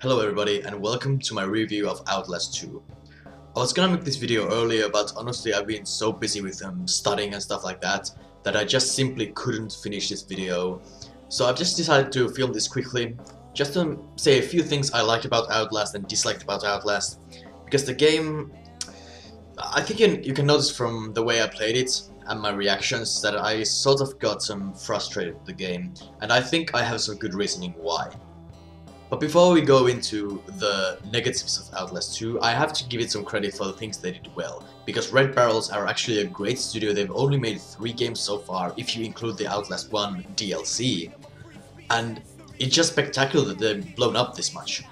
Hello everybody and welcome to my review of Outlast 2. I was gonna make this video earlier, but honestly I've been so busy with studying and stuff like that I just simply couldn't finish this video. So I've just decided to film this quickly, just to say a few things I liked about Outlast and disliked about Outlast. Because the game, I think you can notice from the way I played it and my reactions that I sort of got frustrated with the game, and I think I have some good reasoning why. But before we go into the negatives of Outlast 2, I have to give it some credit for the things they did well, because Red Barrels are actually a great studio. They've only made 3 games so far, if you include the Outlast 1 DLC, and it's just spectacular that they've blown up this much.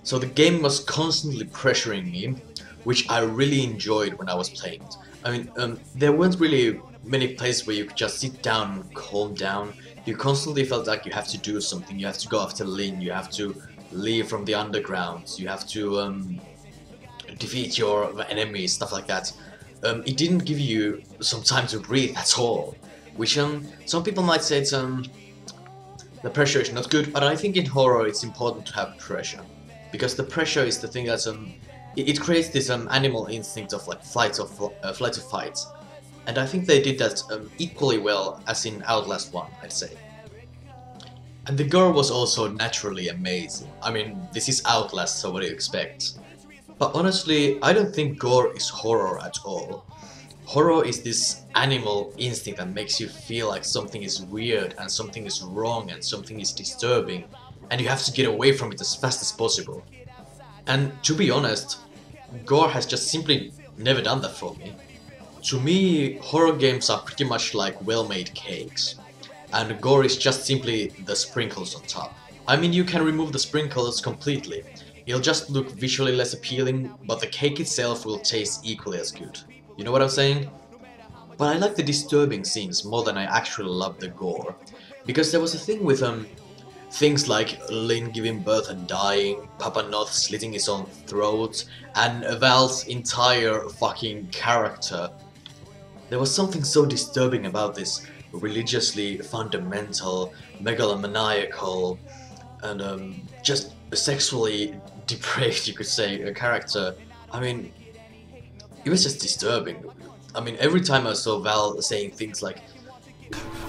So the game was constantly pressuring me, which I really enjoyed when I was playing it. I mean, there weren't really many places where you could just sit down and calm down. You constantly felt like you have to do something, you have to go after Lynn, you have to leave from the underground, you have to defeat your enemies, stuff like that. It didn't give you some time to breathe at all, which some people might say it's, the pressure is not good, but I think in horror it's important to have pressure, because the pressure is the thing that's it creates this animal instinct of like flight or fight. And I think they did that equally well as in Outlast 1, I'd say. And the gore was also naturally amazing. I mean, this is Outlast, so what do you expect? But honestly, I don't think gore is horror at all. Horror is this animal instinct that makes you feel like something is weird and something is wrong and something is disturbing, and you have to get away from it as fast as possible. And to be honest, gore has just simply never done that for me. To me, horror games are pretty much like well-made cakes, and gore is just simply the sprinkles on top. I mean, you can remove the sprinkles completely, it'll just look visually less appealing, but the cake itself will taste equally as good. You know what I'm saying? But I like the disturbing scenes more than I actually love the gore, because there was a thing with things like Lynn giving birth and dying, Papa Noth slitting his own throat, and Val's entire fucking character. There was something so disturbing about this religiously fundamental, megalomaniacal, and just sexually depraved, you could say, a character. I mean, it was just disturbing. I mean, every time I saw Val saying things like,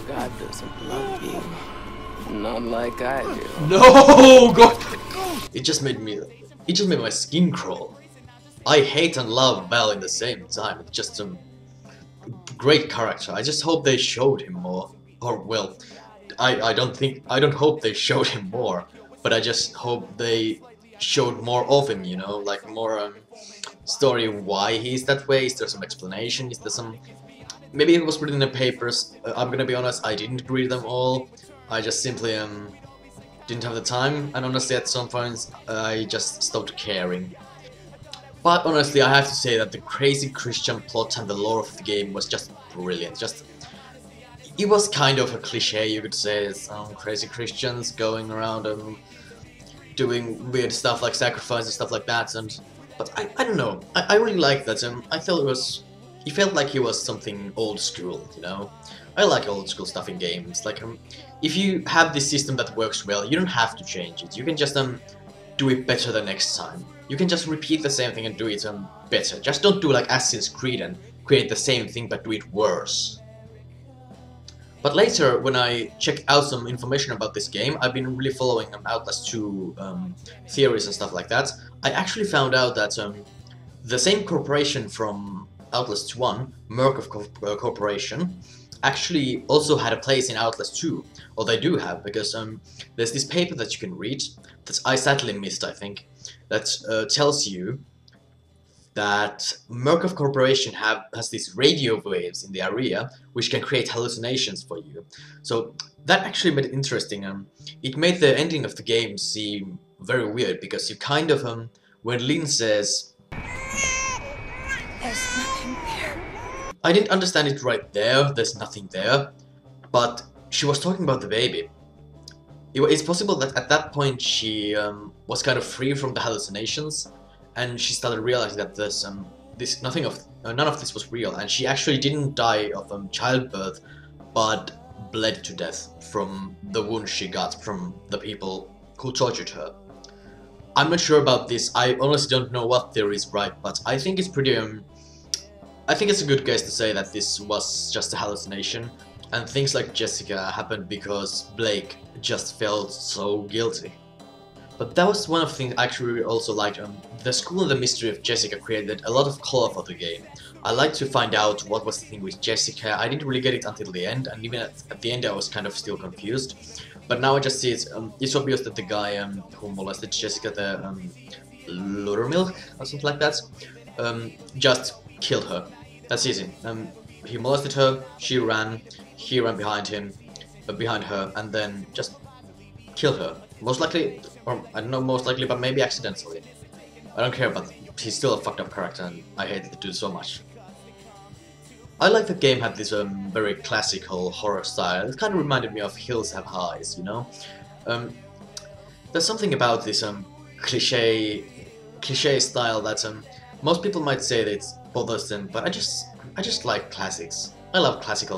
God doesn't love you, not like I do. "No, God!" It just made my skin crawl. I hate and love Val in the same time. It's just great character. I just hope they showed him more. Or well, I don't hope they showed him more, but I just hope they showed more of him, you know, like more story why he's that way. Is there some explanation? Is there some, maybe it was written in the papers. I'm gonna be honest, I didn't read them all. I just simply didn't have the time, and honestly at some points I just stopped caring. But honestly, I have to say that the crazy Christian plot and the lore of the game was just brilliant. It was kind of a cliche, you could say, some crazy Christians going around doing weird stuff like sacrifice and stuff like that. But I don't know, I really liked that. I felt it felt like it was something old school, you know. I like old school stuff in games. Like if you have this system that works well, you don't have to change it. You can just do it better the next time. You can just repeat the same thing and do it better. Just don't do like Assassin's Creed and create the same thing but do it worse. But later, when I checked out some information about this game, I've been really following Outlast 2 theories and stuff like that. I actually found out that the same corporation from Outlast 1, Murkoff Corporation, actually also had a place in Outlast 2, or they do have, because there's this paper that you can read that I sadly missed, I think, that tells you that Murkoff Corporation has these radio waves in the area which can create hallucinations for you. So that actually made it interesting. It made the ending of the game seem very weird, because you kind of when Lynn says, There's nothing there. I didn't understand it right there, there's nothing there, but she was talking about the baby. It's possible that at that point she was kind of free from the hallucinations, and she started realizing that there's none of this was real, and she actually didn't die of childbirth, but bled to death from the wounds she got from the people who tortured her. I'm not sure about this. I honestly don't know what theory is right, but I think it's pretty I think it's a good guess to say that this was just a hallucination, and things like Jessica happened because Blake just felt so guilty. But that was one of the things I actually also liked. The School and the Mystery of Jessica created a lot of color for the game. I liked to find out what was the thing with Jessica. I didn't really get it until the end, and even at the end I was kind of still confused. But now I just see it's obvious that the guy who molested Jessica, the Luttermilk or something like that, just killed her. That's easy. He molested her, she ran, he ran behind him, behind her, and then just killed her. Most likely, or I don't know most likely, but maybe accidentally. I don't care, but he's still a fucked up character and I hate the dude so much. I like the game had this very classical horror style. It kind of reminded me of Hills Have Eyes, you know? There's something about this cliche style that most people might say that it bothers them, but I just like classics. I love classic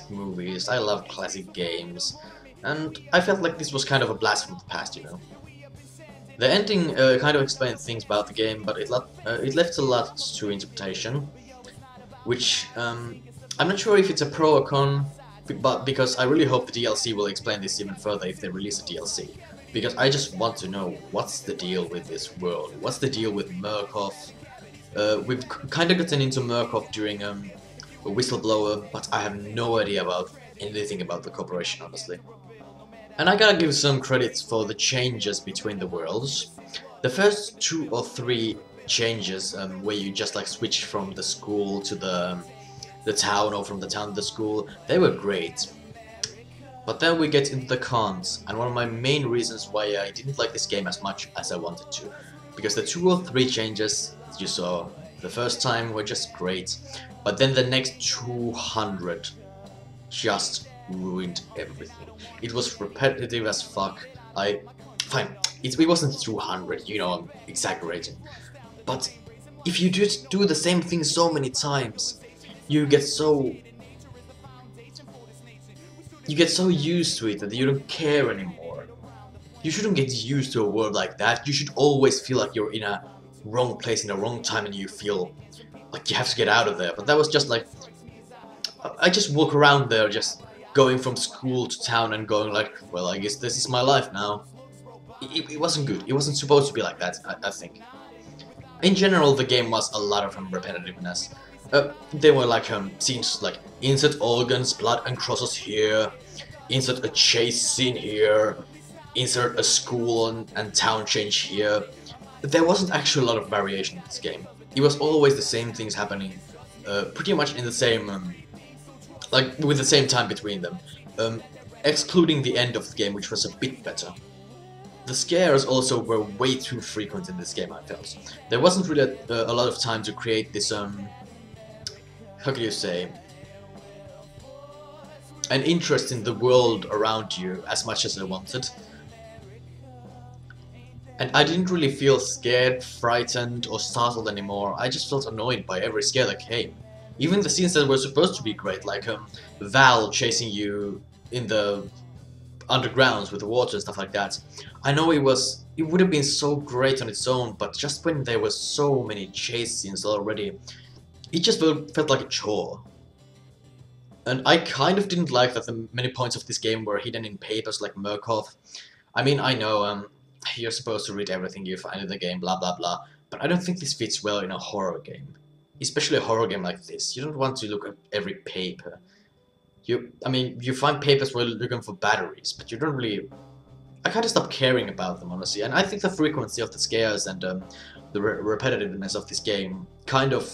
movies, I love classic games. And I felt like this was kind of a blast from the past, you know. The ending kind of explained things about the game, but it left a lot to interpretation, which I'm not sure if it's a pro or con, but because I really hope the DLC will explain this even further if they release a DLC. Because I just want to know what's the deal with this world, what's the deal with Murkoff. We've kind of gotten into Murkoff during a Whistleblower, but I have no idea about anything about the corporation, honestly. And I gotta give some credits for the changes between the worlds. The first 2 or 3 changes, where you just like switch from the school to the town, or from the town to the school, they were great. But then we get into the cons, and one of my main reasons why I didn't like this game as much as I wanted to. Because the 2 or 3 changes you saw the first time were just great, but then the next 200 just ruined everything. It was repetitive as fuck. Fine, it wasn't 200, you know, I'm exaggerating. But if you just do the same thing so many times, you get so used to it that you don't care anymore. You shouldn't get used to a world like that. You should always feel like you're in a wrong place in the wrong time and you feel like you have to get out of there. But that was just like, I just walk around there just going from school to town and going like, well, I guess this is my life now. It wasn't good. It wasn't supposed to be like that, I think. In general, the game was a lot of repetitiveness. There were like scenes like insert organs, blood and crosses here, insert a chase scene here, insert a school and town change here. There wasn't actually a lot of variation in this game. It was always the same things happening, pretty much in the same, like with the same time between them, excluding the end of the game, which was a bit better. The scares also were way too frequent in this game, I felt. There wasn't really a lot of time to create this, how can you say, an interest in the world around you as much as I wanted. And I didn't really feel scared, frightened, or startled anymore. I just felt annoyed by every scare that came. Even the scenes that were supposed to be great, like Val chasing you in the undergrounds with the water and stuff like that. I know it would have been so great on its own, but just when there were so many chase scenes already, it just felt like a chore. And I kind of didn't like that the many points of this game were hidden in papers like Murkoff. I mean, I know you're supposed to read everything you find in the game, blah blah blah, but I don't think this fits well in a horror game. Especially a horror game like this. You don't want to look at every paper. I mean, you find papers while looking for batteries, but you don't really... I kind of stopped caring about them, honestly, and I think the frequency of the scares and the repetitiveness of this game kind of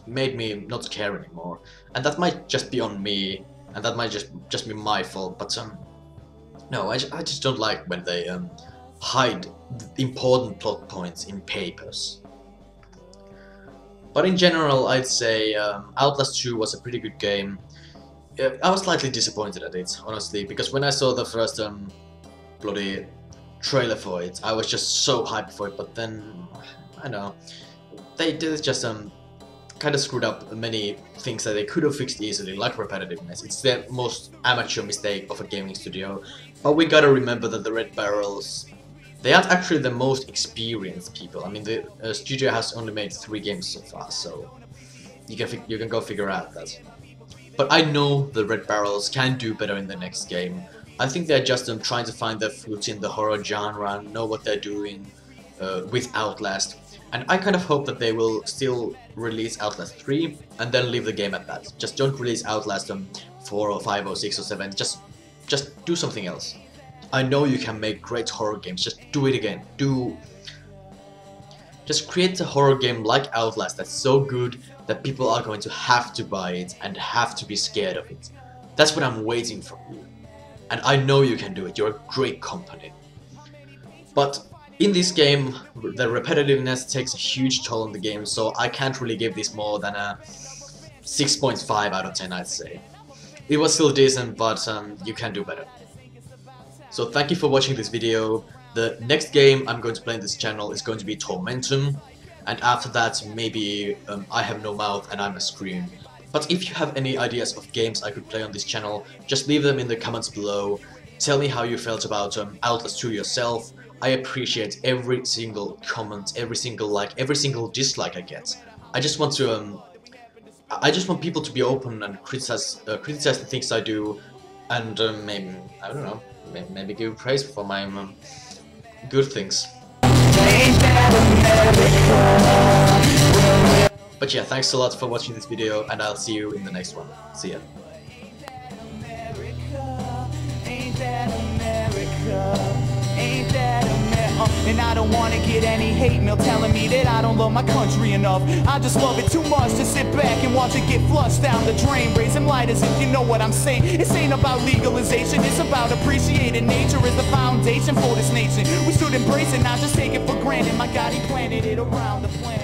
made me not care anymore. And that might just be on me, and that might just be my fault, but no, I just don't like when they hide important plot points in papers. But in general, I'd say Outlast 2 was a pretty good game. I was slightly disappointed at it, honestly, because when I saw the first bloody trailer for it, I was just so hyped for it, but then, I don't know, they did just kind of screwed up many things that they could have fixed easily, like repetitiveness. It's the most amateur mistake of a gaming studio, but we gotta remember that the Red Barrel's They aren't actually the most experienced people. I mean, the studio has only made 3 games so far, so you can go figure out that. But I know the Red Barrels can do better in the next game. I think they're just trying to find their foot in the horror genre, know what they're doing with Outlast. And I kind of hope that they will still release Outlast 3 and then leave the game at that. Just don't release Outlast 4 or 5 or 6 or 7, just do something else. I know you can make great horror games, just do it again. Just create a horror game like Outlast that's so good that people are going to have to buy it and have to be scared of it. That's what I'm waiting from you. And I know you can do it, you're a great company. But in this game, the repetitiveness takes a huge toll on the game, so I can't really give this more than a 6.5 out of 10, I'd say. It was still decent, but you can do better. So thank you for watching this video. The next game I'm going to play on this channel is going to be Tormentum, and after that maybe I Have No Mouth and I'm a Scream. But if you have any ideas of games I could play on this channel, just leave them in the comments below. Tell me how you felt about Outlast 2 yourself. I appreciate every single comment, every single like, every single dislike I get. I just want people to be open and criticize the things I do, and maybe, I don't know, maybe give praise for my good things. But yeah, thanks a lot for watching this video, and I'll see you in the next one. See ya. And I don't wanna get any hate mail telling me that I don't love my country enough. I just love it too much to sit back and watch it get flushed down the drain. Raising lighters, if you know what I'm saying. This ain't about legalization, it's about appreciating nature as the foundation for this nation. We should embrace it, not just take it for granted. My God, he planted it around the planet.